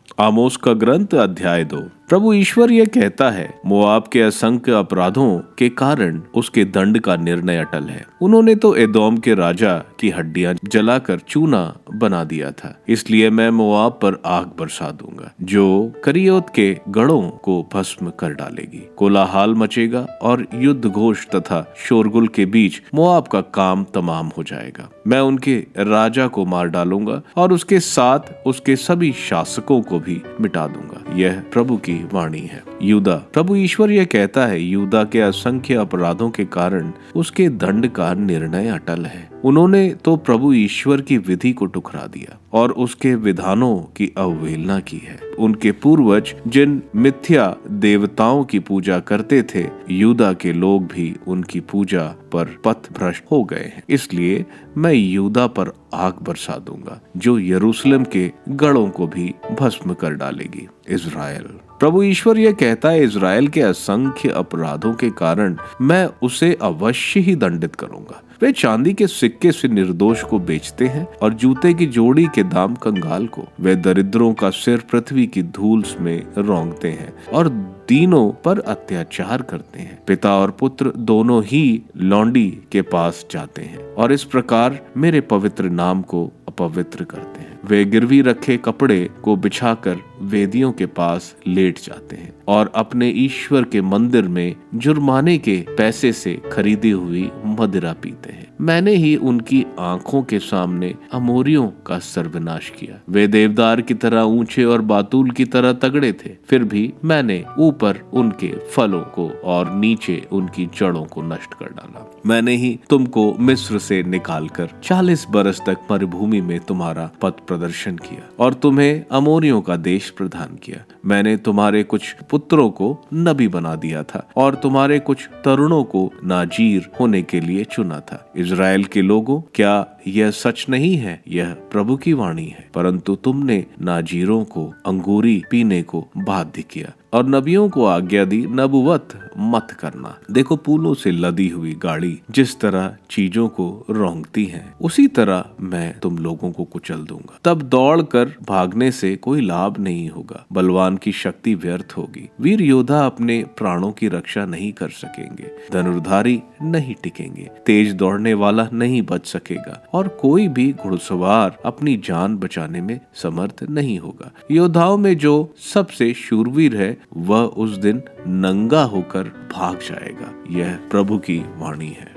आमोस का ग्रंथ अध्याय 2। प्रभु ईश्वर यह कहता है, मोआब के असंख्य अपराधों के कारण उसके दंड का निर्णय अटल है। उन्होंने तो एदोम के राजा की हड्डियां जलाकर चूना बना दिया था, इसलिए मैं मोआब पर आग बरसा दूंगा जो करियोत के गढ़ों को भस्म कर डालेगी। कोलाहल मचेगा और युद्ध घोष तथा शोरगुल के बीच मोआब का काम तमाम हो जाएगा। मैं उनके राजा को मार डालूंगा और उसके साथ उसके सभी शासकों को भी मिटा दूंगा। यह प्रभु की वाणी है। यूदा, प्रभु ईश्वर यह कहता है, यूदा के असंख्य अपराधों के कारण उसके दंड का निर्णय अटल है। उन्होंने तो प्रभु ईश्वर की विधि को ठुकरा दिया और उसके विधानों की अवहेलना की है। उनके पूर्वज जिन मिथ्या देवताओं की पूजा करते थे, यूदा के लोग भी उनकी पूजा पर पथ भ्रष्ट हो गए हैं। इसलिए मैं यूदा पर आग बरसा दूंगा जो यरूशलेम के गढ़ों को भी भस्म कर डालेगी। इज़राइल, प्रभु ईश्वर यह कहता है, इज़राइल के असंख्य अपराधों के कारण मैं उसे अवश्य ही दंडित करूंगा। वे चांदी के सिक्के से निर्दोष को बेचते हैं और जूते की जोड़ी के दाम कंगाल को। वे दरिद्रों का सिर पृथ्वी की धूल में रौंदते हैं और दीनों पर अत्याचार करते हैं। पिता और पुत्र दोनों ही लौंडी के पास जाते हैं और इस प्रकार मेरे पवित्र नाम को अपवित्र करते हैं। वे गिरवी रखे कपड़े को बिछाकर वेदियों के पास लेट जाते हैं और अपने ईश्वर के मंदिर में जुर्माने के पैसे से खरीदी हुई मदिरा पीते हैं। मैंने ही उनकी आंखों के सामने अमोरियों का सर्वनाश किया। वे देवदार की तरह ऊंचे और बातूल की तरह तगड़े थे, फिर भी मैंने ऊपर उनके फलों को और नीचे उनकी जड़ों को नष्ट कर डाला। मैंने ही तुमको मिस्र से निकालकर 40 बरस तक मरुभूमि में तुम्हारा पथ प्रदर्शन किया और तुम्हें अमोरियों का देश प्रदान किया। मैंने तुम्हारे कुछ पुत्रों को नबी बना दिया था और तुम्हारे कुछ तरुणों को नाजीर होने के लिए चुना था। इज़राइल के लोगों, क्या यह सच नहीं है? यह प्रभु की वाणी है। परंतु तुमने नाजीरों को अंगूरी पीने को बाध्य किया और नबियों को आज्ञा दी, नबुवत मत करना। देखो, फूलों से लदी हुई गाड़ी जिस तरह चीजों को रौंदती है, उसी तरह मैं तुम लोगों को कुचल दूंगा। तब दौड़कर भागने से कोई लाभ नहीं होगा, बलवान की शक्ति व्यर्थ होगी। वीर योद्धा अपने प्राणों की रक्षा नहीं कर सकेंगे, धनुर्धारी नहीं टिकेंगे, तेज दौड़ने वाला नहीं बच सकेगा और कोई भी घुड़सवार अपनी जान बचाने में समर्थ नहीं होगा। योद्धाओं में जो सबसे शूरवीर है वह उस दिन नंगा होकर भाग जाएगा। यह प्रभु की वाणी है।